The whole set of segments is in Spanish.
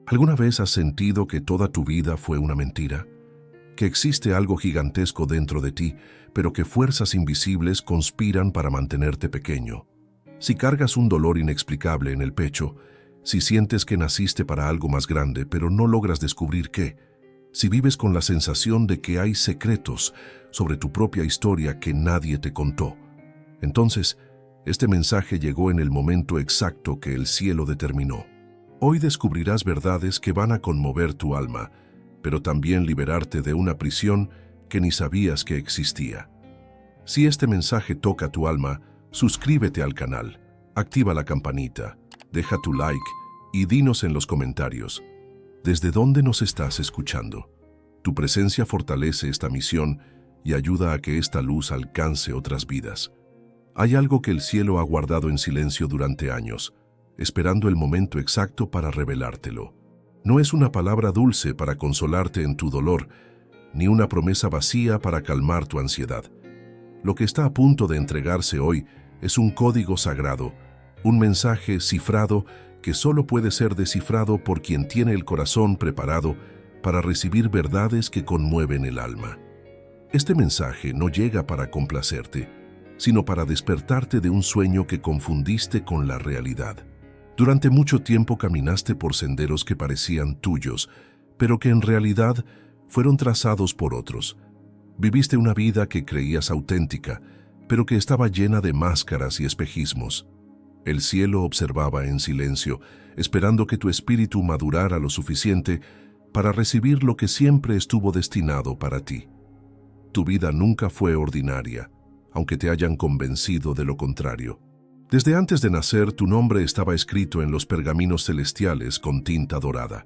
¿Alguna vez has sentido que toda tu vida fue una mentira? Que existe algo gigantesco dentro de ti, pero que fuerzas invisibles conspiran para mantenerte pequeño. Si cargas un dolor inexplicable en el pecho, si sientes que naciste para algo más grande, pero no logras descubrir qué, si vives con la sensación de que hay secretos sobre tu propia historia que nadie te contó, entonces, este mensaje llegó en el momento exacto que el cielo determinó. Hoy descubrirás verdades que van a conmover tu alma, pero también liberarte de una prisión que ni sabías que existía. Si este mensaje toca tu alma, suscríbete al canal, activa la campanita, deja tu like y dinos en los comentarios ¿desde dónde nos estás escuchando? Tu presencia fortalece esta misión y ayuda a que esta luz alcance otras vidas. Hay algo que el cielo ha guardado en silencio durante años, esperando el momento exacto para revelártelo. No es una palabra dulce para consolarte en tu dolor, ni una promesa vacía para calmar tu ansiedad. Lo que está a punto de entregarse hoy es un código sagrado, un mensaje cifrado que solo puede ser descifrado por quien tiene el corazón preparado para recibir verdades que conmueven el alma. Este mensaje no llega para complacerte, sino para despertarte de un sueño que confundiste con la realidad. Durante mucho tiempo caminaste por senderos que parecían tuyos, pero que en realidad fueron trazados por otros. Viviste una vida que creías auténtica, pero que estaba llena de máscaras y espejismos. El cielo observaba en silencio, esperando que tu espíritu madurara lo suficiente para recibir lo que siempre estuvo destinado para ti. Tu vida nunca fue ordinaria, aunque te hayan convencido de lo contrario. Desde antes de nacer, tu nombre estaba escrito en los pergaminos celestiales con tinta dorada.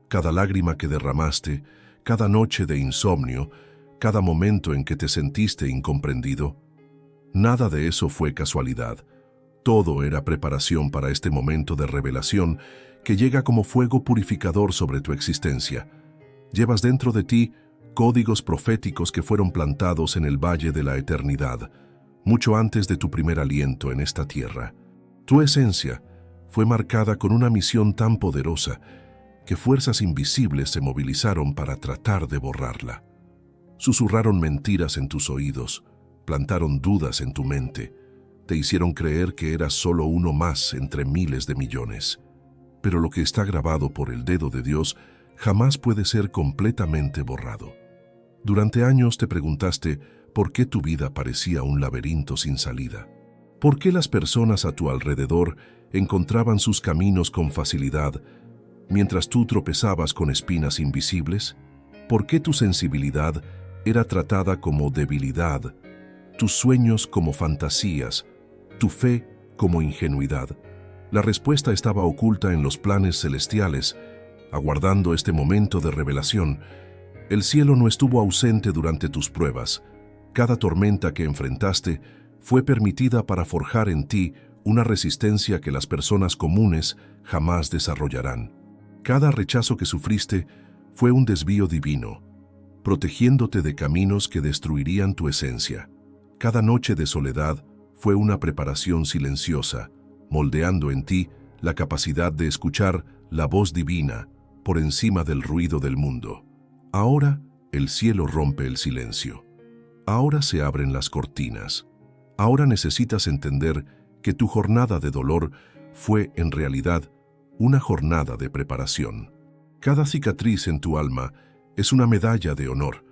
Cada lágrima que derramaste, cada noche de insomnio, cada momento en que te sentiste incomprendido, nada de eso fue casualidad. Todo era preparación para este momento de revelación que llega como fuego purificador sobre tu existencia. Llevas dentro de ti códigos proféticos que fueron plantados en el valle de la eternidad, mucho antes de tu primer aliento en esta tierra. Tu esencia fue marcada con una misión tan poderosa que fuerzas invisibles se movilizaron para tratar de borrarla. Susurraron mentiras en tus oídos, plantaron dudas en tu mente, te hicieron creer que eras solo uno más entre miles de millones. Pero lo que está grabado por el dedo de Dios jamás puede ser completamente borrado. Durante años te preguntaste por qué tu vida parecía un laberinto sin salida. ¿Por qué las personas a tu alrededor encontraban sus caminos con facilidad, mientras tú tropezabas con espinas invisibles? ¿Por qué tu sensibilidad era tratada como debilidad, tus sueños como fantasías, tu fe como ingenuidad? La respuesta estaba oculta en los planes celestiales, aguardando este momento de revelación. El cielo no estuvo ausente durante tus pruebas. Cada tormenta que enfrentaste fue permitida para forjar en ti una resistencia que las personas comunes jamás desarrollarán. Cada rechazo que sufriste fue un desvío divino, protegiéndote de caminos que destruirían tu esencia. Cada noche de soledad fue una preparación silenciosa, moldeando en ti la capacidad de escuchar la voz divina por encima del ruido del mundo. Ahora el cielo rompe el silencio. Ahora se abren las cortinas. Ahora necesitas entender que tu jornada de dolor fue en realidad una jornada de preparación. Cada cicatriz en tu alma es una medalla de honor.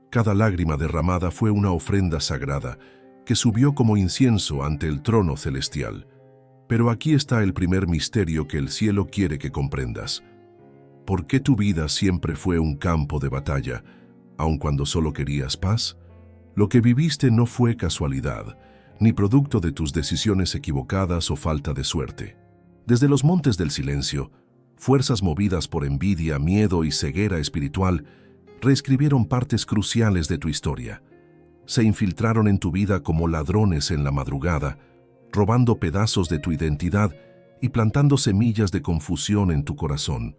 Cada lágrima derramada fue una ofrenda sagrada que subió como incienso ante el trono celestial. Pero aquí está el primer misterio que el cielo quiere que comprendas. ¿Por qué tu vida siempre fue un campo de batalla, aun cuando solo querías paz? Lo que viviste no fue casualidad, ni producto de tus decisiones equivocadas o falta de suerte. Desde los montes del silencio, fuerzas movidas por envidia, miedo y ceguera espiritual reescribieron partes cruciales de tu historia. Se infiltraron en tu vida como ladrones en la madrugada, robando pedazos de tu identidad y plantando semillas de confusión en tu corazón.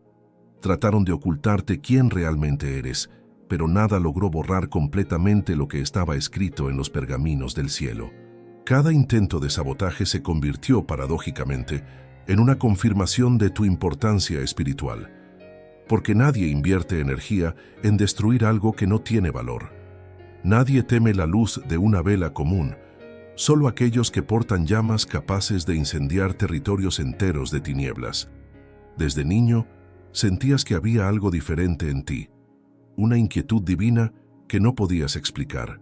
Trataron de ocultarte quién realmente eres, pero nada logró borrar completamente lo que estaba escrito en los pergaminos del cielo. Cada intento de sabotaje se convirtió, paradójicamente, en una confirmación de tu importancia espiritual. porque nadie invierte energía en destruir algo que no tiene valor. Nadie teme la luz de una vela común, solo aquellos que portan llamas capaces de incendiar territorios enteros de tinieblas. Desde niño, sentías que había algo diferente en ti, una inquietud divina que no podías explicar.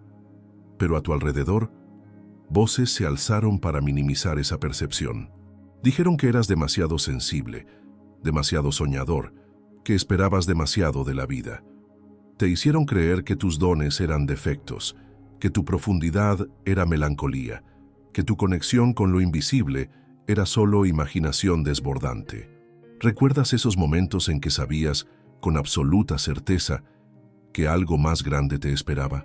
Pero a tu alrededor, voces se alzaron para minimizar esa percepción. Dijeron que eras demasiado sensible, demasiado soñador, que esperabas demasiado de la vida. Te hicieron creer que tus dones eran defectos, que tu profundidad era melancolía, que tu conexión con lo invisible era solo imaginación desbordante. ¿Recuerdas esos momentos en que sabías, con absoluta certeza, que algo más grande te esperaba?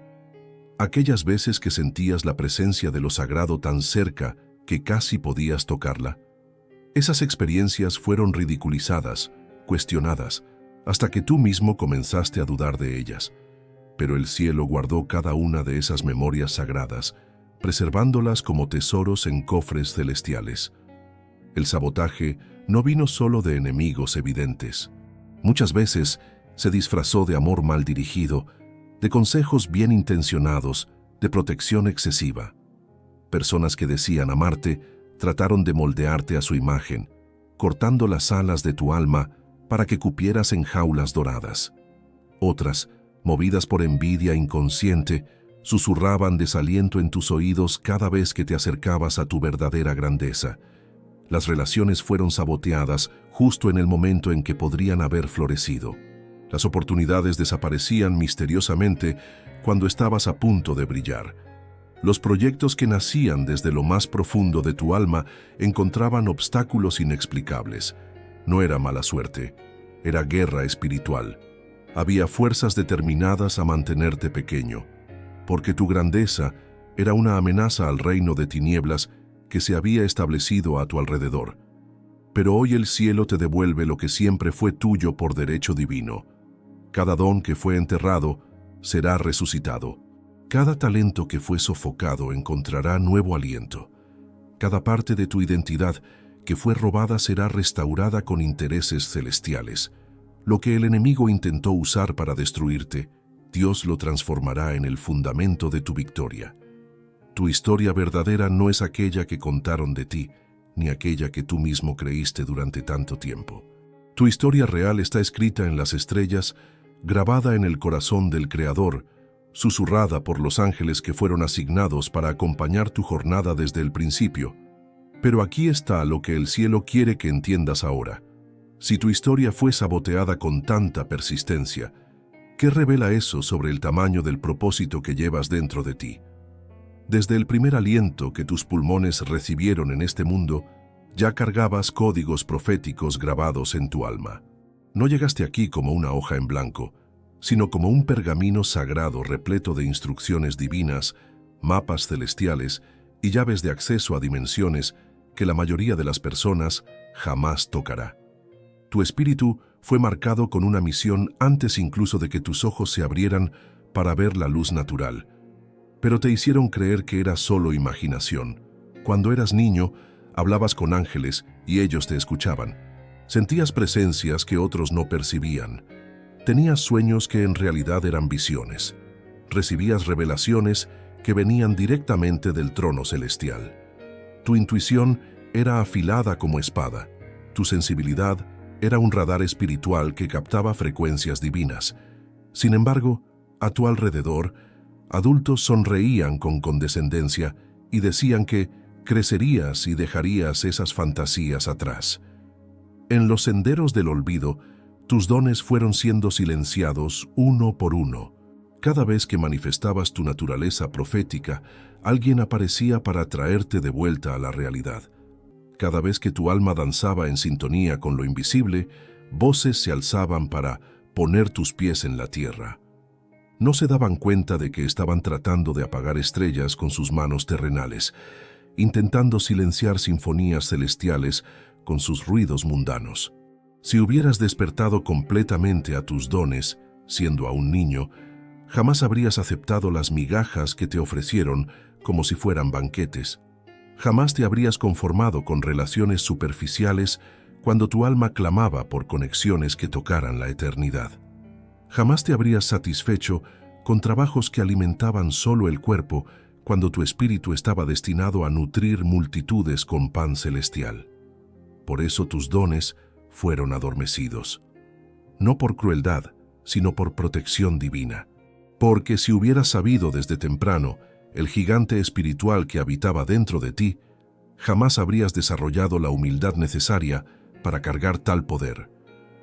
Aquellas veces que sentías la presencia de lo sagrado tan cerca que casi podías tocarla. Esas experiencias fueron ridiculizadas, cuestionadas, hasta que tú mismo comenzaste a dudar de ellas. Pero el cielo guardó cada una de esas memorias sagradas, preservándolas como tesoros en cofres celestiales. El sabotaje no vino solo de enemigos evidentes. Muchas veces se disfrazó de amor mal dirigido, de consejos bien intencionados, de protección excesiva. Personas que decían amarte trataron de moldearte a su imagen, cortando las alas de tu alma para que cupieras en jaulas doradas. Otras, movidas por envidia inconsciente, susurraban desaliento en tus oídos cada vez que te acercabas a tu verdadera grandeza. Las relaciones fueron saboteadas justo en el momento en que podrían haber florecido. Las oportunidades desaparecían misteriosamente cuando estabas a punto de brillar. Los proyectos que nacían desde lo más profundo de tu alma encontraban obstáculos inexplicables. No era mala suerte, era guerra espiritual. Había fuerzas determinadas a mantenerte pequeño, porque tu grandeza era una amenaza al reino de tinieblas que se había establecido a tu alrededor. Pero hoy el cielo te devuelve lo que siempre fue tuyo por derecho divino. Cada don que fue enterrado será resucitado. Cada talento que fue sofocado encontrará nuevo aliento. Cada parte de tu identidad que fue robada será restaurada con intereses celestiales. Lo que el enemigo intentó usar para destruirte, Dios lo transformará en el fundamento de tu victoria. Tu historia verdadera no es aquella que contaron de ti, ni aquella que tú mismo creíste durante tanto tiempo. Tu historia real está escrita en las estrellas, grabada en el corazón del Creador, susurrada por los ángeles que fueron asignados para acompañar tu jornada desde el principio. Pero aquí está lo que el cielo quiere que entiendas ahora. Si tu historia fue saboteada con tanta persistencia, ¿qué revela eso sobre el tamaño del propósito que llevas dentro de ti? Desde el primer aliento que tus pulmones recibieron en este mundo, ya cargabas códigos proféticos grabados en tu alma. No llegaste aquí como una hoja en blanco, sino como un pergamino sagrado repleto de instrucciones divinas, mapas celestiales y llaves de acceso a dimensiones que la mayoría de las personas jamás tocará. Tu espíritu fue marcado con una misión antes incluso de que tus ojos se abrieran para ver la luz natural, pero te hicieron creer que era solo imaginación. Cuando eras niño, hablabas con ángeles y ellos te escuchaban. Sentías presencias que otros no percibían. Tenías sueños que en realidad eran visiones. Recibías revelaciones que venían directamente del trono celestial. Tu intuición era afilada como espada. Tu sensibilidad era un radar espiritual que captaba frecuencias divinas. Sin embargo, a tu alrededor, adultos sonreían con condescendencia y decían que crecerías y dejarías esas fantasías atrás. En los senderos del olvido, tus dones fueron siendo silenciados uno por uno. Cada vez que manifestabas tu naturaleza profética, alguien aparecía para traerte de vuelta a la realidad. Cada vez que tu alma danzaba en sintonía con lo invisible, voces se alzaban para poner tus pies en la tierra. No se daban cuenta de que estaban tratando de apagar estrellas con sus manos terrenales, intentando silenciar sinfonías celestiales con sus ruidos mundanos. Si hubieras despertado completamente a tus dones, siendo aún niño, jamás habrías aceptado las migajas que te ofrecieron como si fueran banquetes. Jamás te habrías conformado con relaciones superficiales cuando tu alma clamaba por conexiones que tocaran la eternidad. Jamás te habrías satisfecho con trabajos que alimentaban solo el cuerpo cuando tu espíritu estaba destinado a nutrir multitudes con pan celestial. Por eso tus dones fueron adormecidos, no por crueldad, sino por protección divina. Porque si hubieras sabido desde temprano el gigante espiritual que habitaba dentro de ti, jamás habrías desarrollado la humildad necesaria para cargar tal poder.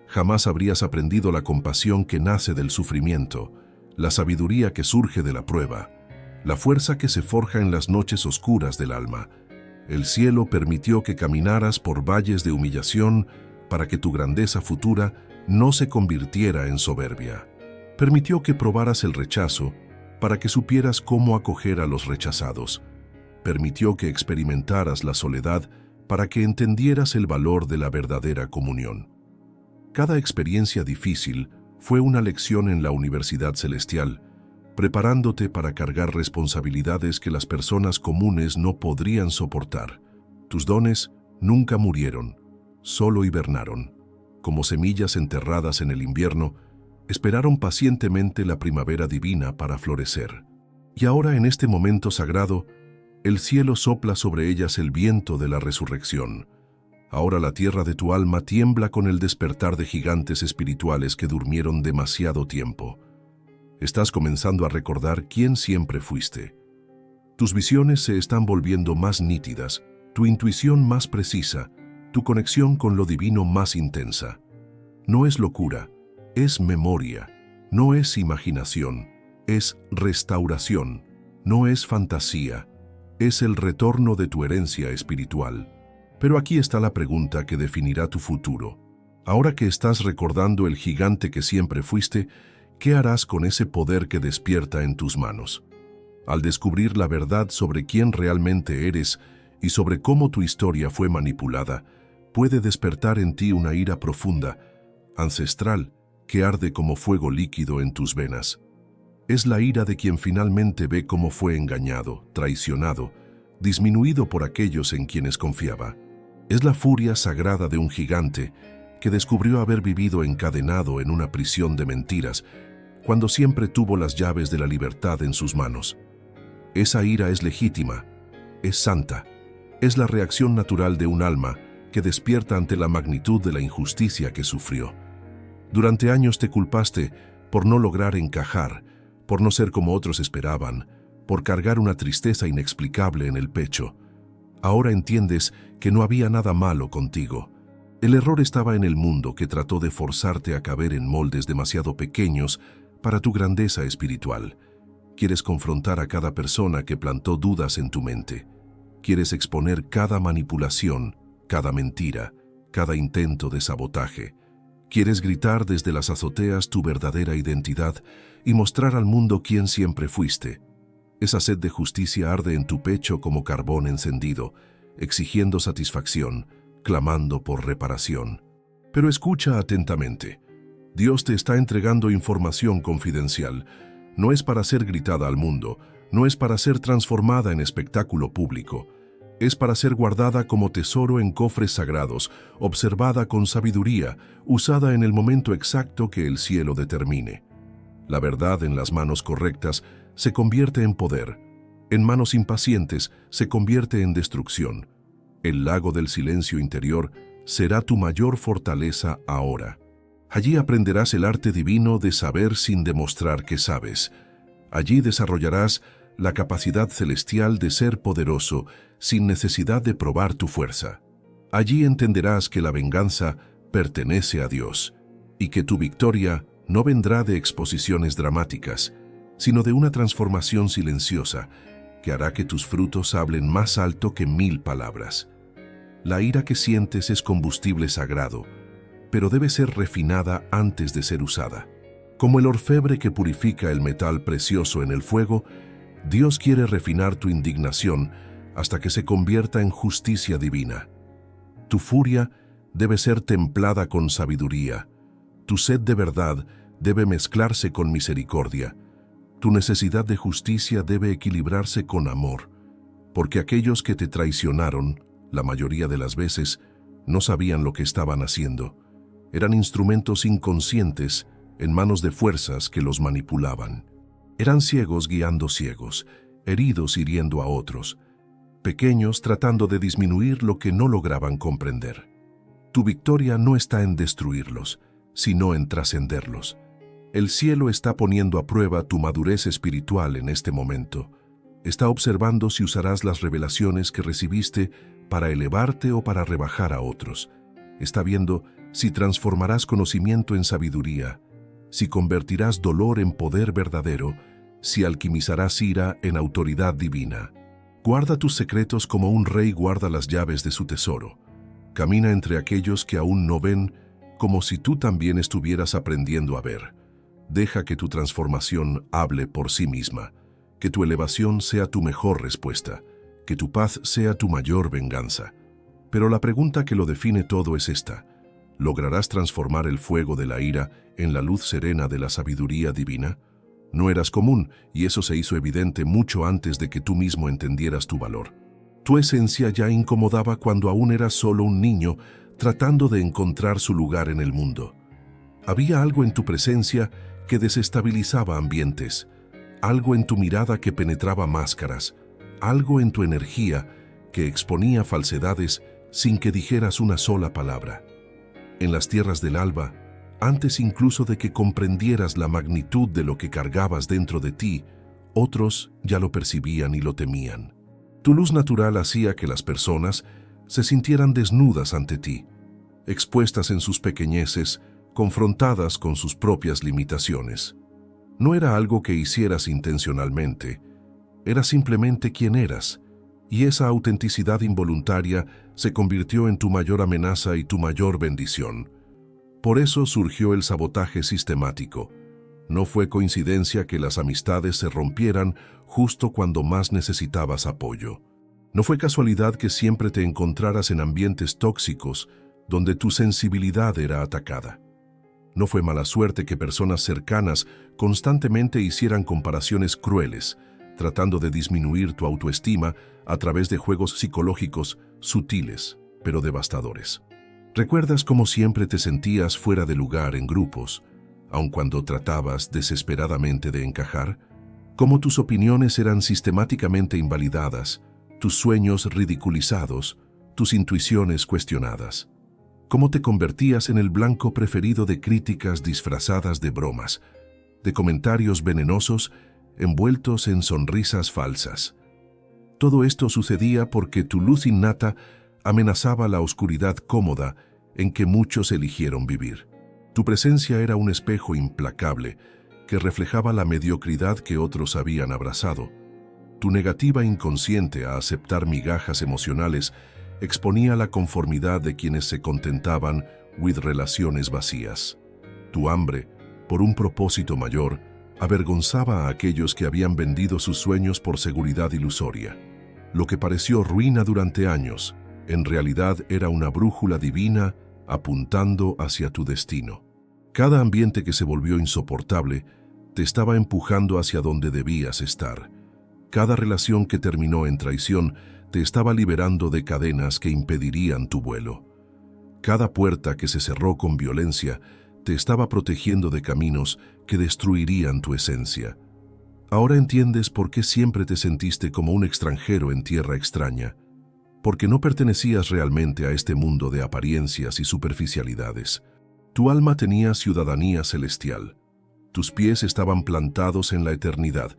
Jamás habrías aprendido la compasión que nace del sufrimiento, la sabiduría que surge de la prueba, la fuerza que se forja en las noches oscuras del alma. El cielo permitió que caminaras por valles de humillación para que tu grandeza futura no se convirtiera en soberbia. Permitió que probaras el rechazo para que supieras cómo acoger a los rechazados. Permitió que experimentaras la soledad para que entendieras el valor de la verdadera comunión. Cada experiencia difícil fue una lección en la Universidad Celestial, preparándote para cargar responsabilidades que las personas comunes no podrían soportar. Tus dones nunca murieron, solo hibernaron. Como semillas enterradas en el invierno, esperaron pacientemente la primavera divina para florecer. Y ahora, en este momento sagrado, el cielo sopla sobre ellas el viento de la resurrección. Ahora la tierra de tu alma tiembla con el despertar de gigantes espirituales que durmieron demasiado tiempo. Estás comenzando a recordar quién siempre fuiste. Tus visiones se están volviendo más nítidas, tu intuición más precisa, tu conexión con lo divino más intensa. No es locura, es memoria, no es imaginación, es restauración, no es fantasía, es el retorno de tu herencia espiritual. Pero aquí está la pregunta que definirá tu futuro. Ahora que estás recordando el gigante que siempre fuiste, ¿qué harás con ese poder que despierta en tus manos? Al descubrir la verdad sobre quién realmente eres y sobre cómo tu historia fue manipulada, puede despertar en ti una ira profunda, ancestral, que arde como fuego líquido en tus venas. Es la ira de quien finalmente ve cómo fue engañado, traicionado, disminuido por aquellos en quienes confiaba. Es la furia sagrada de un gigante que descubrió haber vivido encadenado en una prisión de mentiras, cuando siempre tuvo las llaves de la libertad en sus manos. Esa ira es legítima, es santa, es la reacción natural de un alma que despierta ante la magnitud de la injusticia que sufrió. Durante años te culpaste por no lograr encajar, por no ser como otros esperaban, por cargar una tristeza inexplicable en el pecho. Ahora entiendes que no había nada malo contigo. El error estaba en el mundo que trató de forzarte a caber en moldes demasiado pequeños para tu grandeza espiritual. Quieres confrontar a cada persona que plantó dudas en tu mente. Quieres exponer cada manipulación, cada mentira, cada intento de sabotaje. Quieres gritar desde las azoteas tu verdadera identidad y mostrar al mundo quién siempre fuiste. Esa sed de justicia arde en tu pecho como carbón encendido, exigiendo satisfacción, clamando por reparación. Pero escucha atentamente. Dios te está entregando información confidencial. No es para ser gritada al mundo, no es para ser transformada en espectáculo público. Es para ser guardada como tesoro en cofres sagrados, observada con sabiduría, usada en el momento exacto que el cielo determine. La verdad en las manos correctas se convierte en poder. En manos impacientes se convierte en destrucción. El lago del silencio interior será tu mayor fortaleza ahora. Allí aprenderás el arte divino de saber sin demostrar que sabes. Allí desarrollarás la capacidad celestial de ser poderoso sin necesidad de probar tu fuerza. Allí entenderás que la venganza pertenece a Dios y que tu victoria no vendrá de exposiciones dramáticas, sino de una transformación silenciosa que hará que tus frutos hablen más alto que 1000 palabras. La ira que sientes es combustible sagrado, pero debe ser refinada antes de ser usada. Como el orfebre que purifica el metal precioso en el fuego, Dios quiere refinar tu indignación hasta que se convierta en justicia divina. Tu furia debe ser templada con sabiduría. Tu sed de verdad debe mezclarse con misericordia. Tu necesidad de justicia debe equilibrarse con amor, porque aquellos que te traicionaron, la mayoría de las veces, No sabían lo que estaban haciendo. Eran instrumentos inconscientes en manos de fuerzas que los manipulaban. Eran ciegos guiando ciegos, heridos hiriendo a otros, pequeños tratando de disminuir lo que no lograban comprender. Tu victoria no está en destruirlos, sino en trascenderlos. El cielo está poniendo a prueba tu madurez espiritual en este momento. Está observando si usarás las revelaciones que recibiste para elevarte o para rebajar a otros. Está viendo si transformarás conocimiento en sabiduría, si convertirás dolor en poder verdadero, si alquimizarás ira en autoridad divina. Guarda tus secretos como un rey guarda las llaves de su tesoro. Camina entre aquellos que aún no ven, como si tú también estuvieras aprendiendo a ver. Deja que tu transformación hable por sí misma, que tu elevación sea tu mejor respuesta, que tu paz sea tu mayor venganza. Pero la pregunta que lo define todo es esta: ¿lograrás transformar el fuego de la ira en la luz serena de la sabiduría divina? No eras común, y eso se hizo evidente mucho antes de que tú mismo entendieras tu valor. Tu esencia ya incomodaba cuando aún eras solo un niño tratando de encontrar su lugar en el mundo. Había algo en tu presencia que desestabilizaba ambientes, algo en tu mirada que penetraba máscaras, algo en tu energía que exponía falsedades sin que dijeras una sola palabra. En las tierras del alba, antes incluso de que comprendieras la magnitud de lo que cargabas dentro de ti, otros ya lo percibían y lo temían. Tu luz natural hacía que las personas se sintieran desnudas ante ti, expuestas en sus pequeñeces, confrontadas con sus propias limitaciones. No era algo que hicieras intencionalmente, era simplemente quien eras, y esa autenticidad involuntaria se convirtió en tu mayor amenaza y tu mayor bendición. Por eso surgió el sabotaje sistemático. No fue coincidencia que las amistades se rompieran justo cuando más necesitabas apoyo. No fue casualidad que siempre te encontraras en ambientes tóxicos donde tu sensibilidad era atacada. No fue mala suerte que personas cercanas constantemente hicieran comparaciones crueles, tratando de disminuir tu autoestima a través de juegos psicológicos sutiles, pero devastadores. ¿Recuerdas cómo siempre te sentías fuera de lugar en grupos, aun cuando tratabas desesperadamente de encajar? ¿Cómo tus opiniones eran sistemáticamente invalidadas, tus sueños ridiculizados, tus intuiciones cuestionadas? ¿Cómo te convertías en el blanco preferido de críticas disfrazadas de bromas, de comentarios venenosos envueltos en sonrisas falsas? Todo esto sucedía porque tu luz innata amenazaba la oscuridad cómoda en que muchos eligieron vivir. Tu presencia era un espejo implacable que reflejaba la mediocridad que otros habían abrazado. Tu negativa inconsciente a aceptar migajas emocionales exponía la conformidad de quienes se contentaban with relaciones vacías. Tu hambre, por un propósito mayor, avergonzaba a aquellos que habían vendido sus sueños por seguridad ilusoria. Lo que pareció ruina durante años, en realidad era una brújula divina apuntando hacia tu destino. Cada ambiente que se volvió insoportable te estaba empujando hacia donde debías estar. Cada relación que terminó en traición te estaba liberando de cadenas que impedirían tu vuelo. Cada puerta que se cerró con violencia te estaba protegiendo de caminos que destruirían tu esencia. Ahora entiendes por qué siempre te sentiste como un extranjero en tierra extraña, porque no pertenecías realmente a este mundo de apariencias y superficialidades. Tu alma tenía ciudadanía celestial. Tus pies estaban plantados en la eternidad.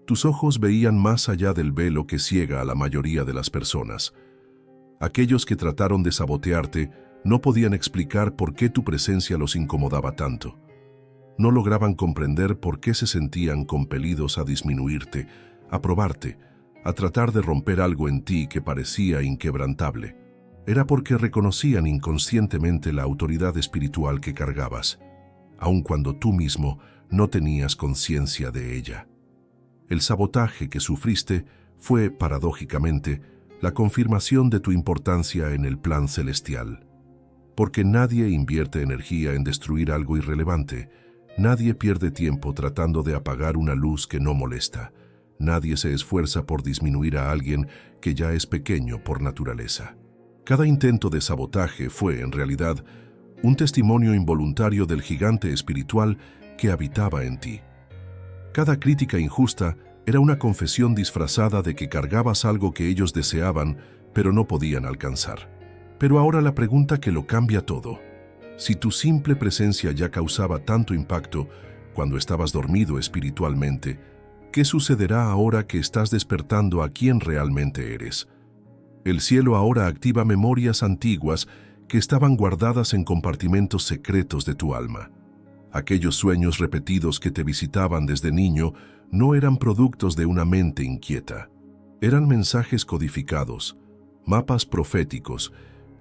Tus ojos veían más allá del velo que ciega a la mayoría de las personas. Aquellos que trataron de sabotearte no podían explicar por qué tu presencia los incomodaba tanto. No lograban comprender por qué se sentían compelidos a disminuirte, a probarte, a tratar de romper algo en ti que parecía inquebrantable. Era porque reconocían inconscientemente la autoridad espiritual que cargabas, aun cuando tú mismo no tenías conciencia de ella. El sabotaje que sufriste fue, paradójicamente, la confirmación de tu importancia en el plan celestial. Porque nadie invierte energía en destruir algo irrelevante, nadie pierde tiempo tratando de apagar una luz que no molesta, nadie se esfuerza por disminuir a alguien que ya es pequeño por naturaleza. Cada intento de sabotaje fue, en realidad, un testimonio involuntario del gigante espiritual que habitaba en ti. Cada crítica injusta era una confesión disfrazada de que cargabas algo que ellos deseaban, pero no podían alcanzar. Pero ahora la pregunta que lo cambia todo. Si tu simple presencia ya causaba tanto impacto cuando estabas dormido espiritualmente, ¿qué sucederá ahora que estás despertando a quién realmente eres? El cielo ahora activa memorias antiguas que estaban guardadas en compartimentos secretos de tu alma. Aquellos sueños repetidos que te visitaban desde niño no eran productos de una mente inquieta. Eran mensajes codificados, mapas proféticos,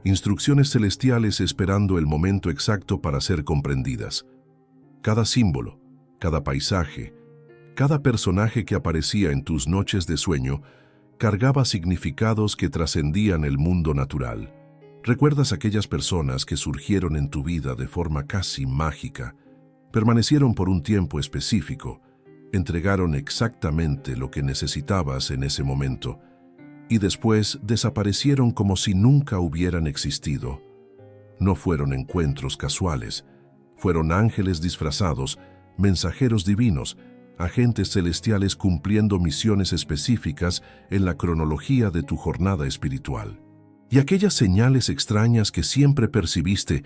instrucciones celestiales esperando el momento exacto para ser comprendidas. Cada símbolo, cada paisaje, cada personaje que aparecía en tus noches de sueño cargaba significados que trascendían el mundo natural. ¿Recuerdas aquellas personas que surgieron en tu vida de forma casi mágica? Permanecieron por un tiempo específico, entregaron exactamente lo que necesitabas en ese momento y después desaparecieron como si nunca hubieran existido. No fueron encuentros casuales, fueron ángeles disfrazados, mensajeros divinos, agentes celestiales cumpliendo misiones específicas en la cronología de tu jornada espiritual. Y aquellas señales extrañas que siempre percibiste,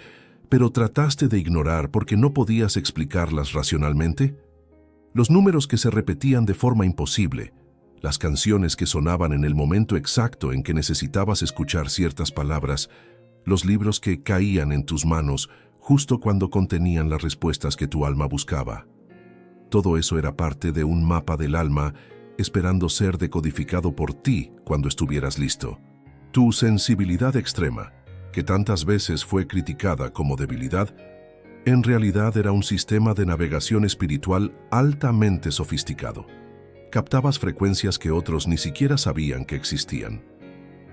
pero trataste de ignorar porque no podías explicarlas racionalmente. Los números que se repetían de forma imposible, las canciones que sonaban en el momento exacto en que necesitabas escuchar ciertas palabras, los libros que caían en tus manos justo cuando contenían las respuestas que tu alma buscaba. Todo eso era parte de un mapa del alma esperando ser decodificado por ti cuando estuvieras listo. Tu sensibilidad extrema, que tantas veces fue criticada como debilidad, en realidad era un sistema de navegación espiritual altamente sofisticado. Captabas frecuencias que otros ni siquiera sabían que existían.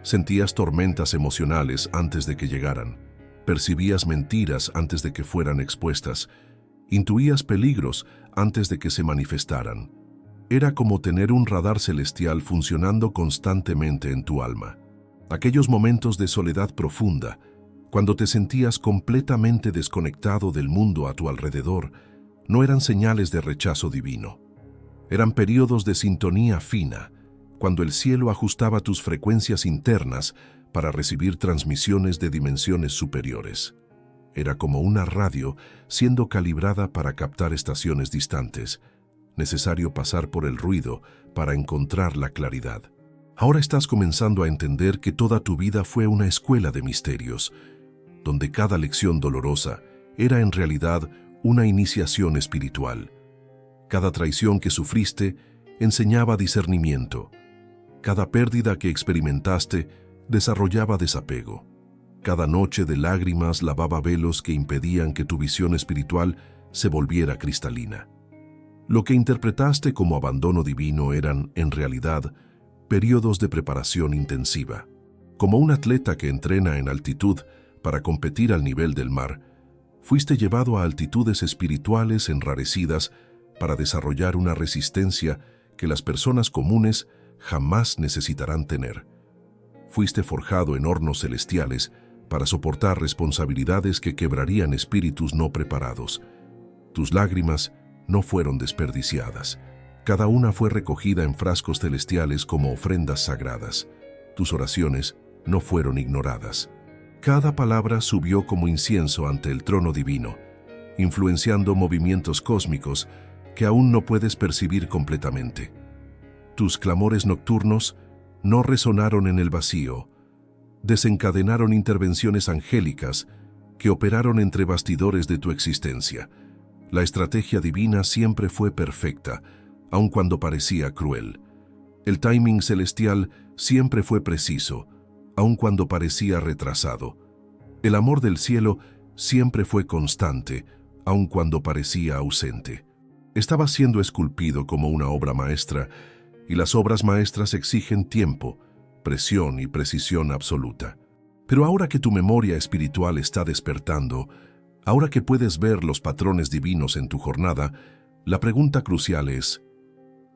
Sentías tormentas emocionales antes de que llegaran. Percibías mentiras antes de que fueran expuestas. Intuías peligros antes de que se manifestaran. Era como tener un radar celestial funcionando constantemente en tu alma. Aquellos momentos de soledad profunda, cuando te sentías completamente desconectado del mundo a tu alrededor, no eran señales de rechazo divino. Eran periodos de sintonía fina, cuando el cielo ajustaba tus frecuencias internas para recibir transmisiones de dimensiones superiores. Era como una radio siendo calibrada para captar estaciones distantes. Necesario pasar por el ruido para encontrar la claridad. Ahora estás comenzando a entender que toda tu vida fue una escuela de misterios, donde cada lección dolorosa era en realidad una iniciación espiritual. Cada traición que sufriste enseñaba discernimiento. Cada pérdida que experimentaste desarrollaba desapego. Cada noche de lágrimas lavaba velos que impedían que tu visión espiritual se volviera cristalina. Lo que interpretaste como abandono divino eran, en realidad, periodos de preparación intensiva. Como un atleta que entrena en altitud para competir al nivel del mar, fuiste llevado a altitudes espirituales enrarecidas para desarrollar una resistencia que las personas comunes jamás necesitarán tener. Fuiste forjado en hornos celestiales para soportar responsabilidades que quebrarían espíritus no preparados. Tus lágrimas no fueron desperdiciadas. Cada una fue recogida en frascos celestiales como ofrendas sagradas. Tus oraciones no fueron ignoradas. Cada palabra subió como incienso ante el trono divino, influenciando movimientos cósmicos que aún no puedes percibir completamente. Tus clamores nocturnos no resonaron en el vacío, desencadenaron intervenciones angélicas que operaron entre bastidores de tu existencia. La estrategia divina siempre fue perfecta, aun cuando parecía cruel. El timing celestial siempre fue preciso, aun cuando parecía retrasado. El amor del cielo siempre fue constante, aun cuando parecía ausente. Estaba siendo esculpido como una obra maestra, y las obras maestras exigen tiempo, presión y precisión absoluta. Pero ahora que tu memoria espiritual está despertando, ahora que puedes ver los patrones divinos en tu jornada, la pregunta crucial es: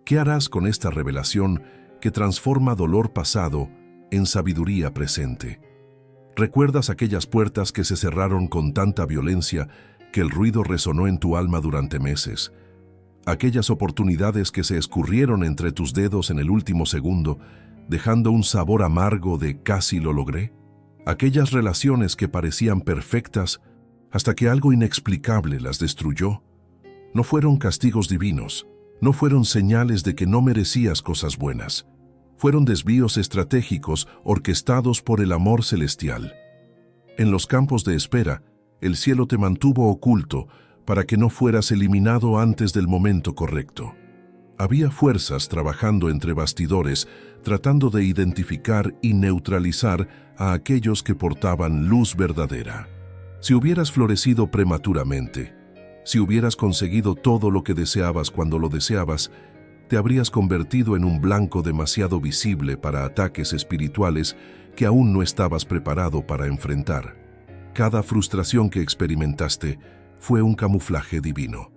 ¿qué harás con esta revelación que transforma dolor pasado en sabiduría presente? Recuerdas aquellas puertas que se cerraron con tanta violencia que el ruido resonó en tu alma durante meses. Aquellas oportunidades que se escurrieron entre tus dedos en el último segundo, dejando un sabor amargo de casi lo logré. Aquellas relaciones que parecían perfectas hasta que algo inexplicable las destruyó. No fueron castigos divinos, no fueron señales de que no merecías cosas buenas. Fueron desvíos estratégicos orquestados por el amor celestial. En los campos de espera, el cielo te mantuvo oculto para que no fueras eliminado antes del momento correcto. Había fuerzas trabajando entre bastidores, tratando de identificar y neutralizar a aquellos que portaban luz verdadera. Si hubieras florecido prematuramente, si hubieras conseguido todo lo que deseabas cuando lo deseabas, te habrías convertido en un blanco demasiado visible para ataques espirituales que aún no estabas preparado para enfrentar. Cada frustración que experimentaste fue un camuflaje divino.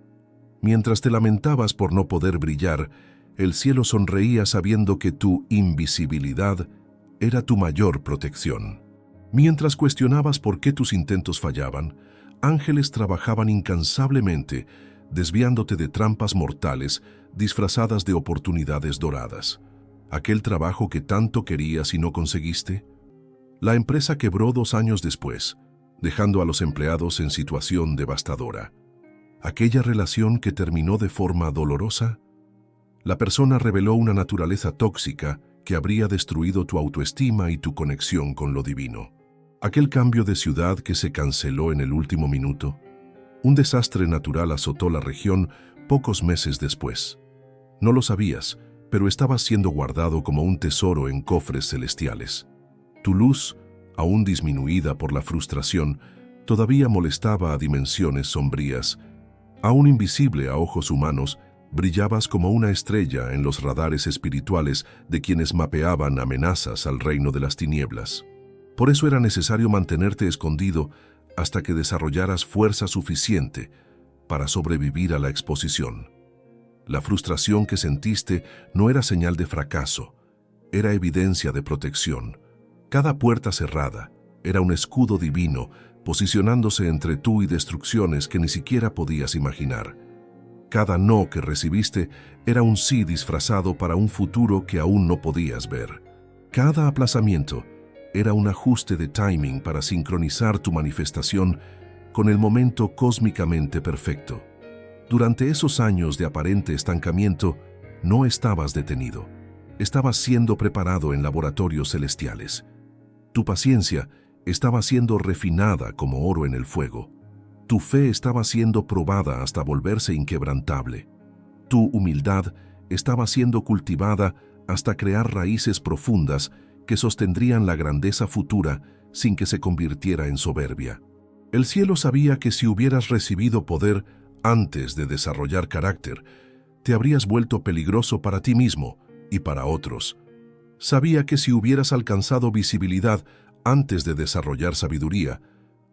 Mientras te lamentabas por no poder brillar, el cielo sonreía sabiendo que tu invisibilidad era tu mayor protección. Mientras cuestionabas por qué tus intentos fallaban, ángeles trabajaban incansablemente, desviándote de trampas mortales disfrazadas de oportunidades doradas. ¿Aquel trabajo que tanto querías y no conseguiste? La empresa quebró 2 años después, dejando a los empleados en situación devastadora. ¿Aquella relación que terminó de forma dolorosa? La persona reveló una naturaleza tóxica que habría destruido tu autoestima y tu conexión con lo divino. Aquel cambio de ciudad que se canceló en el último minuto. Un desastre natural azotó la región pocos meses después. No lo sabías, pero estabas siendo guardado como un tesoro en cofres celestiales. Tu luz, aún disminuida por la frustración, todavía molestaba a dimensiones sombrías. Aún invisible a ojos humanos, brillabas como una estrella en los radares espirituales de quienes mapeaban amenazas al reino de las tinieblas. Por eso era necesario mantenerte escondido hasta que desarrollaras fuerza suficiente para sobrevivir a la exposición. La frustración que sentiste no era señal de fracaso, era evidencia de protección. Cada puerta cerrada era un escudo divino posicionándose entre tú y destrucciones que ni siquiera podías imaginar. Cada no que recibiste era un sí disfrazado para un futuro que aún no podías ver. Cada aplazamiento era un ajuste de timing para sincronizar tu manifestación con el momento cósmicamente perfecto. Durante esos años de aparente estancamiento, no estabas detenido. Estabas siendo preparado en laboratorios celestiales. Tu paciencia estaba siendo refinada como oro en el fuego. Tu fe estaba siendo probada hasta volverse inquebrantable. Tu humildad estaba siendo cultivada hasta crear raíces profundas que sostendrían la grandeza futura sin que se convirtiera en soberbia. El cielo sabía que si hubieras recibido poder antes de desarrollar carácter, te habrías vuelto peligroso para ti mismo y para otros. Sabía que si hubieras alcanzado visibilidad antes de desarrollar sabiduría,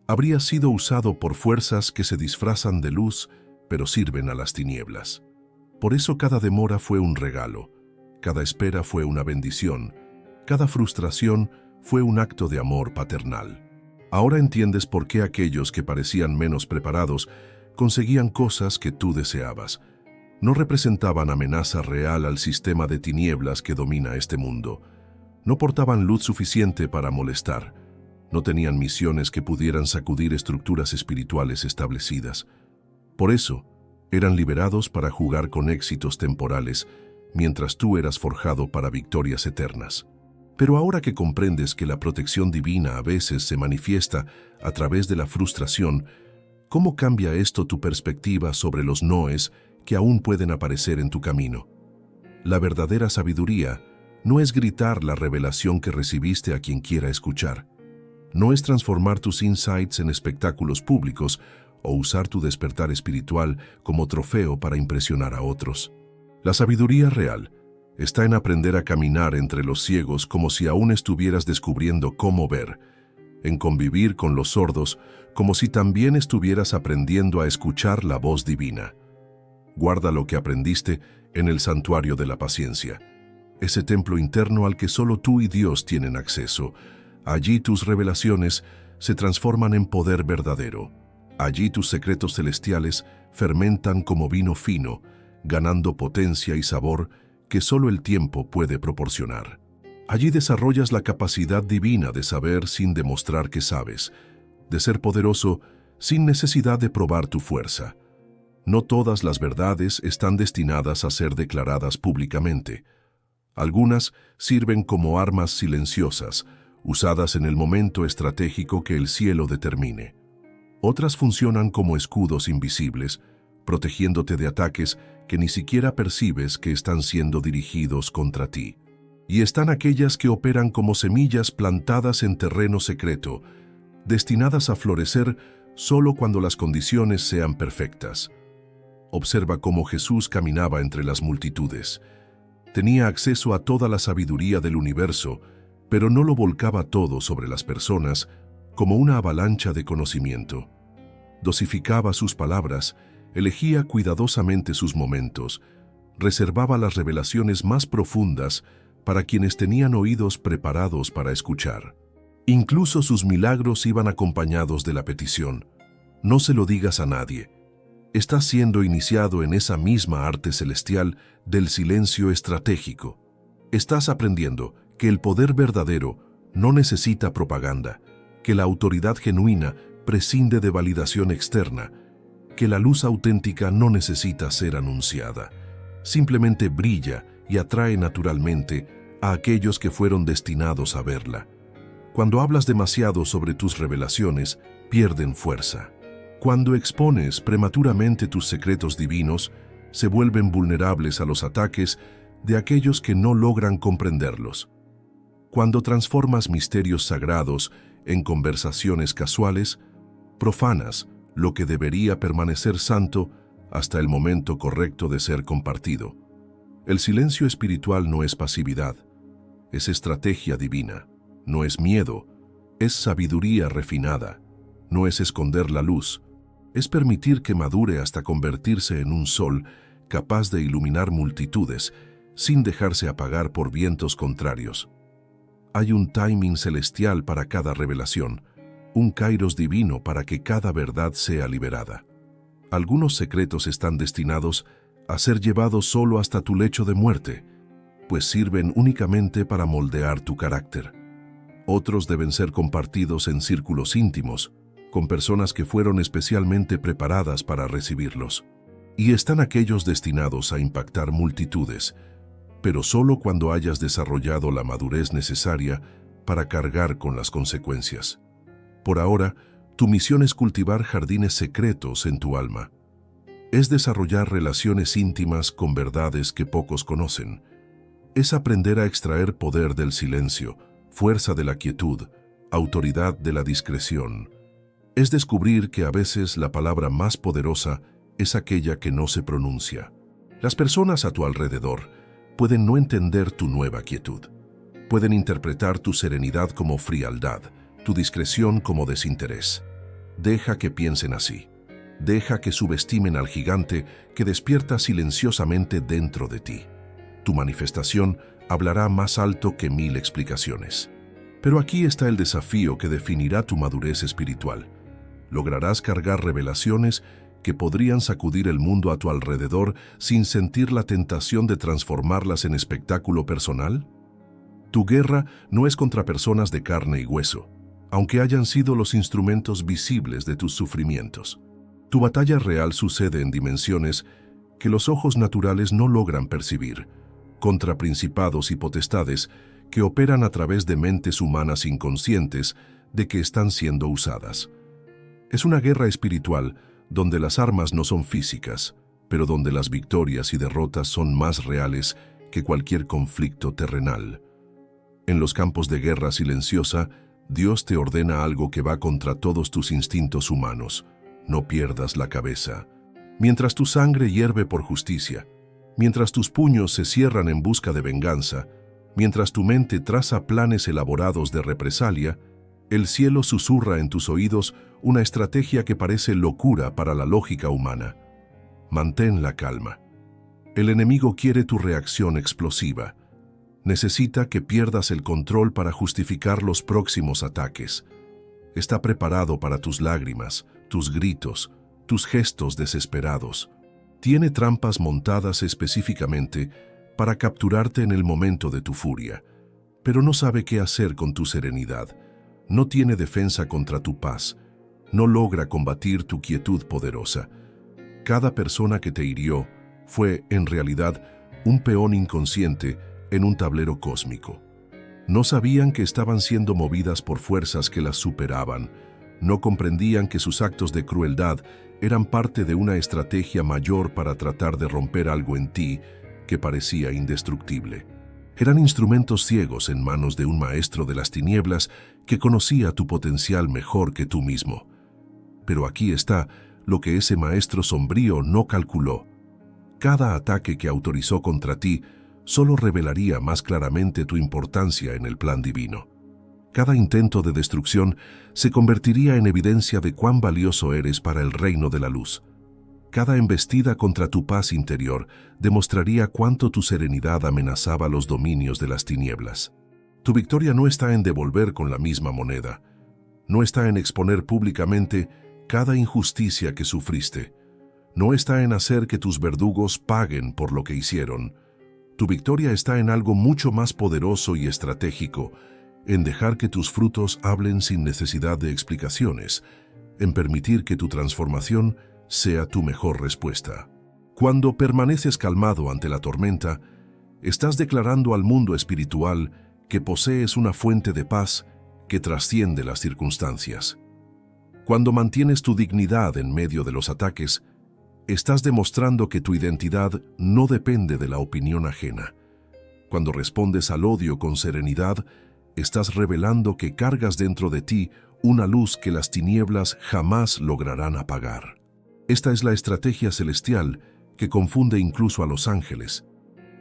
habrías sido usado por fuerzas que se disfrazan de luz, pero sirven a las tinieblas. Por eso cada demora fue un regalo, cada espera fue una bendición, cada frustración fue un acto de amor paternal. Ahora entiendes por qué aquellos que parecían menos preparados conseguían cosas que tú deseabas. No representaban amenaza real al sistema de tinieblas que domina este mundo. No portaban luz suficiente para molestar. No tenían misiones que pudieran sacudir estructuras espirituales establecidas. Por eso, eran liberados para jugar con éxitos temporales, mientras tú eras forjado para victorias eternas. Pero ahora que comprendes que la protección divina a veces se manifiesta a través de la frustración, ¿cómo cambia esto tu perspectiva sobre los noes que aún pueden aparecer en tu camino? La verdadera sabiduría no es gritar la revelación que recibiste a quien quiera escuchar. No es transformar tus insights en espectáculos públicos o usar tu despertar espiritual como trofeo para impresionar a otros. La sabiduría real está en aprender a caminar entre los ciegos como si aún estuvieras descubriendo cómo ver, en convivir con los sordos como si también estuvieras aprendiendo a escuchar la voz divina. Guarda lo que aprendiste en el santuario de la paciencia, ese templo interno al que solo tú y Dios tienen acceso, Allí tus revelaciones se transforman en poder verdadero. Allí tus secretos celestiales fermentan como vino fino, ganando potencia y sabor que solo el tiempo puede proporcionar. Allí desarrollas la capacidad divina de saber sin demostrar que sabes, de ser poderoso sin necesidad de probar tu fuerza. No todas las verdades están destinadas a ser declaradas públicamente. Algunas sirven como armas silenciosas, usadas en el momento estratégico que el cielo determine. Otras funcionan como escudos invisibles, protegiéndote de ataques que ni siquiera percibes que están siendo dirigidos contra ti. Y están aquellas que operan como semillas plantadas en terreno secreto, destinadas a florecer solo cuando las condiciones sean perfectas. Observa cómo Jesús caminaba entre las multitudes. Tenía acceso a toda la sabiduría del universo, pero no lo volcaba todo sobre las personas como una avalancha de conocimiento. Dosificaba sus palabras, elegía cuidadosamente sus momentos, reservaba las revelaciones más profundas para quienes tenían oídos preparados para escuchar. Incluso sus milagros iban acompañados de la petición: no se lo digas a nadie. Estás siendo iniciado en esa misma arte celestial del silencio estratégico. Estás aprendiendo que el poder verdadero no necesita propaganda, que la autoridad genuina prescinde de validación externa, que la luz auténtica no necesita ser anunciada. Simplemente brilla y atrae naturalmente a aquellos que fueron destinados a verla. Cuando hablas demasiado sobre tus revelaciones, pierden fuerza. Cuando expones prematuramente tus secretos divinos, se vuelven vulnerables a los ataques de aquellos que no logran comprenderlos. Cuando transformas misterios sagrados en conversaciones casuales, profanas lo que debería permanecer santo hasta el momento correcto de ser compartido. El silencio espiritual no es pasividad, es estrategia divina, no es miedo, es sabiduría refinada, no es esconder la luz, es permitir que madure hasta convertirse en un sol capaz de iluminar multitudes sin dejarse apagar por vientos contrarios. Hay un timing celestial para cada revelación, un kairos divino para que cada verdad sea liberada. Algunos secretos están destinados a ser llevados solo hasta tu lecho de muerte, pues sirven únicamente para moldear tu carácter. Otros deben ser compartidos en círculos íntimos, con personas que fueron especialmente preparadas para recibirlos. Y están aquellos destinados a impactar multitudes, pero solo cuando hayas desarrollado la madurez necesaria para cargar con las consecuencias. Por ahora, tu misión es cultivar jardines secretos en tu alma. Es desarrollar relaciones íntimas con verdades que pocos conocen. Es aprender a extraer poder del silencio, fuerza de la quietud, autoridad de la discreción. Es descubrir que a veces la palabra más poderosa es aquella que no se pronuncia. Las personas a tu alrededor pueden no entender tu nueva quietud. Pueden interpretar tu serenidad como frialdad, tu discreción como desinterés. Deja que piensen así. Deja que subestimen al gigante que despierta silenciosamente dentro de ti. Tu manifestación hablará más alto que 1000 explicaciones. Pero aquí está el desafío que definirá tu madurez espiritual. ¿Lograrás cargar revelaciones que podrían sacudir el mundo a tu alrededor sin sentir la tentación de transformarlas en espectáculo personal? Tu guerra no es contra personas de carne y hueso, aunque hayan sido los instrumentos visibles de tus sufrimientos. Tu batalla real sucede en dimensiones que los ojos naturales no logran percibir, contra principados y potestades que operan a través de mentes humanas inconscientes de que están siendo usadas. Es una guerra espiritual donde las armas no son físicas, pero donde las victorias y derrotas son más reales que cualquier conflicto terrenal. En los campos de guerra silenciosa, Dios te ordena algo que va contra todos tus instintos humanos. No pierdas la cabeza. Mientras tu sangre hierve por justicia, mientras tus puños se cierran en busca de venganza, mientras tu mente traza planes elaborados de represalia, el cielo susurra en tus oídos una estrategia que parece locura para la lógica humana. Mantén la calma. El enemigo quiere tu reacción explosiva. Necesita que pierdas el control para justificar los próximos ataques. Está preparado para tus lágrimas, tus gritos, tus gestos desesperados. Tiene trampas montadas específicamente para capturarte en el momento de tu furia, pero no sabe qué hacer con tu serenidad. No tiene defensa contra tu paz. No logra combatir tu quietud poderosa. Cada persona que te hirió fue, en realidad, un peón inconsciente en un tablero cósmico. No sabían que estaban siendo movidas por fuerzas que las superaban. No comprendían que sus actos de crueldad eran parte de una estrategia mayor para tratar de romper algo en ti que parecía indestructible. Eran instrumentos ciegos en manos de un maestro de las tinieblas que conocía tu potencial mejor que tú mismo. Pero aquí está lo que ese maestro sombrío no calculó. Cada ataque que autorizó contra ti solo revelaría más claramente tu importancia en el plan divino. Cada intento de destrucción se convertiría en evidencia de cuán valioso eres para el reino de la luz. Cada embestida contra tu paz interior demostraría cuánto tu serenidad amenazaba los dominios de las tinieblas. Tu victoria no está en devolver con la misma moneda. No está en exponer públicamente cada injusticia que sufriste. No está en hacer que tus verdugos paguen por lo que hicieron. Tu victoria está en algo mucho más poderoso y estratégico, en dejar que tus frutos hablen sin necesidad de explicaciones, en permitir que tu transformación sea tu mejor respuesta. Cuando permaneces calmado ante la tormenta, estás declarando al mundo espiritual que posees una fuente de paz que trasciende las circunstancias. Cuando mantienes tu dignidad en medio de los ataques, estás demostrando que tu identidad no depende de la opinión ajena. Cuando respondes al odio con serenidad, estás revelando que cargas dentro de ti una luz que las tinieblas jamás lograrán apagar. Esta es la estrategia celestial que confunde incluso a los ángeles.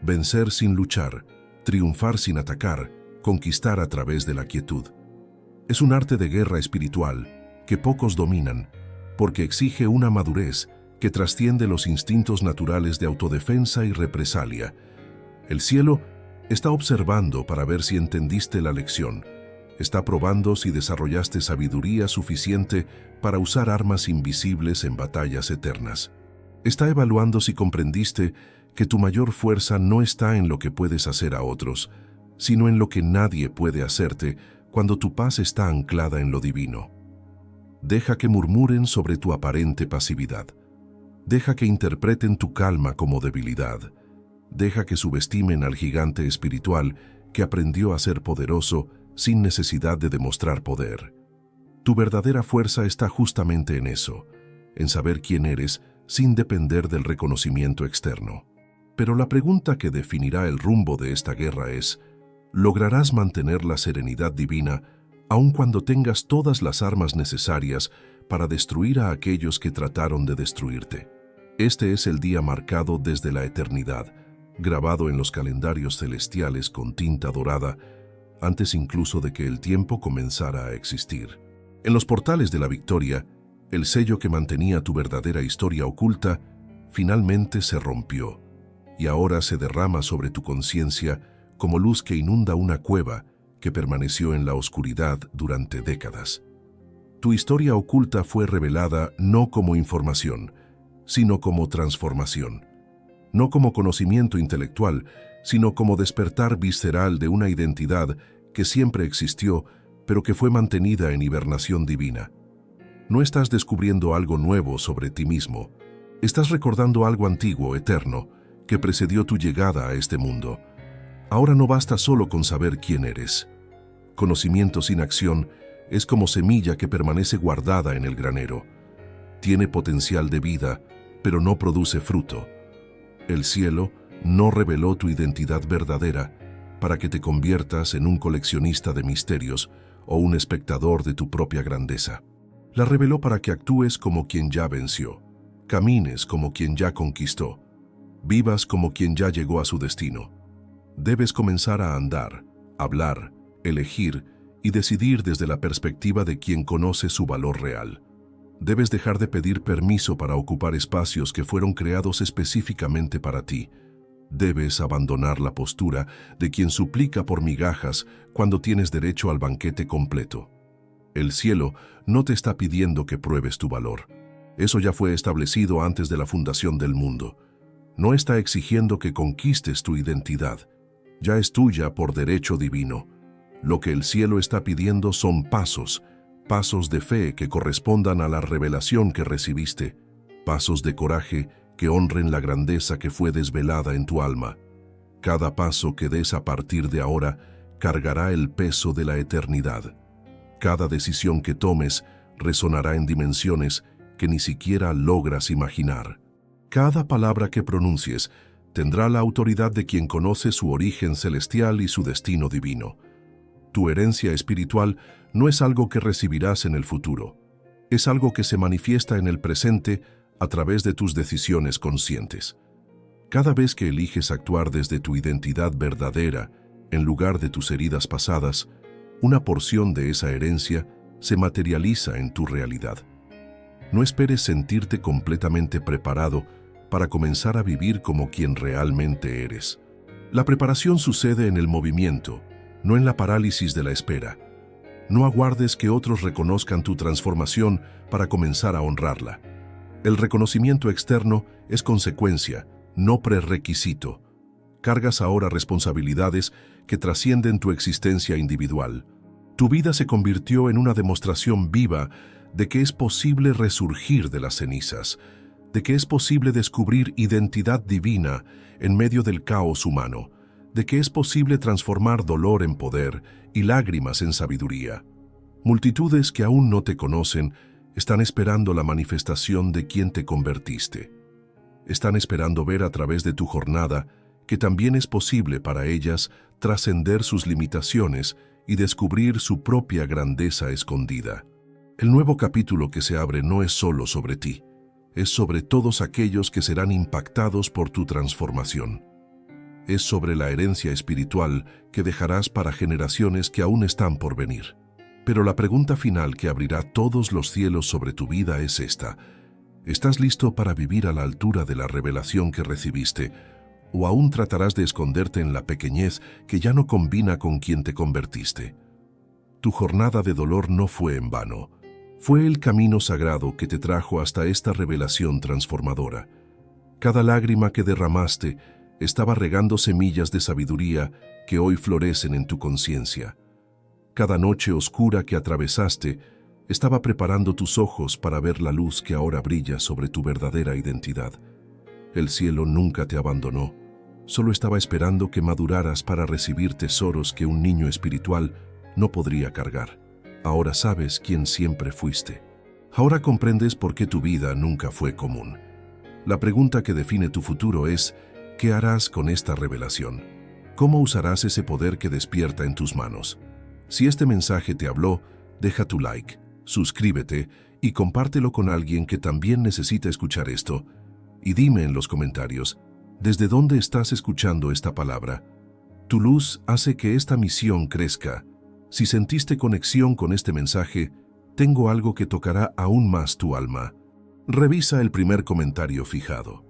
Vencer sin luchar, triunfar sin atacar, conquistar a través de la quietud. Es un arte de guerra espiritual que pocos dominan, porque exige una madurez que trasciende los instintos naturales de autodefensa y represalia. El cielo está observando para ver si entendiste la lección. Está probando si desarrollaste sabiduría suficiente para usar armas invisibles en batallas eternas. Está evaluando si comprendiste que tu mayor fuerza no está en lo que puedes hacer a otros, sino en lo que nadie puede hacerte cuando tu paz está anclada en lo divino. Deja que murmuren sobre tu aparente pasividad. Deja que interpreten tu calma como debilidad. Deja que subestimen al gigante espiritual que aprendió a ser poderoso sin necesidad de demostrar poder. Tu verdadera fuerza está justamente en eso, en saber quién eres sin depender del reconocimiento externo. Pero la pregunta que definirá el rumbo de esta guerra es: ¿lograrás mantener la serenidad divina aun cuando tengas todas las armas necesarias para destruir a aquellos que trataron de destruirte? Este es el día marcado desde la eternidad, grabado en los calendarios celestiales con tinta dorada, antes incluso de que el tiempo comenzara a existir. En los portales de la victoria, el sello que mantenía tu verdadera historia oculta finalmente se rompió, y ahora se derrama sobre tu conciencia como luz que inunda una cueva que permaneció en la oscuridad durante décadas. Tu historia oculta fue revelada no como información, sino como transformación. No como conocimiento intelectual, sino como despertar visceral de una identidad que siempre existió, pero que fue mantenida en hibernación divina. No estás descubriendo algo nuevo sobre ti mismo. Estás recordando algo antiguo, eterno, que precedió tu llegada a este mundo. Ahora no basta solo con saber quién eres. Conocimiento sin acción es como semilla que permanece guardada en el granero. Tiene potencial de vida, pero no produce fruto. El cielo no reveló tu identidad verdadera para que te conviertas en un coleccionista de misterios o un espectador de tu propia grandeza. La reveló para que actúes como quien ya venció, camines como quien ya conquistó, vivas como quien ya llegó a su destino. Debes comenzar a andar, hablar, elegir y decidir desde la perspectiva de quien conoce su valor real. Debes dejar de pedir permiso para ocupar espacios que fueron creados específicamente para ti. Debes abandonar la postura de quien suplica por migajas cuando tienes derecho al banquete completo. El cielo no te está pidiendo que pruebes tu valor. Eso ya fue establecido antes de la fundación del mundo. No está exigiendo que conquistes tu identidad. Ya es tuya por derecho divino. Lo que el cielo está pidiendo son pasos de fe que correspondan a la revelación que recibiste, pasos de coraje que honren la grandeza que fue desvelada en tu alma. Cada paso que des a partir de ahora cargará el peso de la eternidad. Cada decisión que tomes resonará en dimensiones que ni siquiera logras imaginar. Cada palabra que pronuncies tendrá la autoridad de quien conoce su origen celestial y su destino divino. Tu herencia espiritual no es algo que recibirás en el futuro. Es algo que se manifiesta en el presente a través de tus decisiones conscientes. Cada vez que eliges actuar desde tu identidad verdadera, en lugar de tus heridas pasadas, una porción de esa herencia se materializa en tu realidad. No esperes sentirte completamente preparado para comenzar a vivir como quien realmente eres. La preparación sucede en el movimiento, no en la parálisis de la espera. No aguardes que otros reconozcan tu transformación para comenzar a honrarla. El reconocimiento externo es consecuencia, no prerequisito. Cargas ahora responsabilidades que trascienden tu existencia individual. Tu vida se convirtió en una demostración viva de que es posible resurgir de las cenizas, de que es posible descubrir identidad divina en medio del caos humano, de que es posible transformar dolor en poder y lágrimas en sabiduría. Multitudes que aún no te conocen están esperando la manifestación de quien te convertiste. Están esperando ver a través de tu jornada que también es posible para ellas trascender sus limitaciones y descubrir su propia grandeza escondida. El nuevo capítulo que se abre no es solo sobre ti, es sobre todos aquellos que serán impactados por tu transformación. Es sobre la herencia espiritual que dejarás para generaciones que aún están por venir. Pero la pregunta final que abrirá todos los cielos sobre tu vida es esta: ¿estás listo para vivir a la altura de la revelación que recibiste? ¿O aún tratarás de esconderte en la pequeñez que ya no combina con quien te convertiste? Tu jornada de dolor no fue en vano. Fue el camino sagrado que te trajo hasta esta revelación transformadora. Cada lágrima que derramaste estaba regando semillas de sabiduría que hoy florecen en tu conciencia. Cada noche oscura que atravesaste estaba preparando tus ojos para ver la luz que ahora brilla sobre tu verdadera identidad. El cielo nunca te abandonó, solo estaba esperando que maduraras para recibir tesoros que un niño espiritual no podría cargar. Ahora sabes quién siempre fuiste. Ahora comprendes por qué tu vida nunca fue común. La pregunta que define tu futuro es: ¿qué harás con esta revelación? ¿Cómo usarás ese poder que despierta en tus manos? Si este mensaje te habló, deja tu like, suscríbete y compártelo con alguien que también necesita escuchar esto. Y dime en los comentarios, ¿desde dónde estás escuchando esta palabra? Tu luz hace que esta misión crezca. Si sentiste conexión con este mensaje, tengo algo que tocará aún más tu alma. Revisa el primer comentario fijado.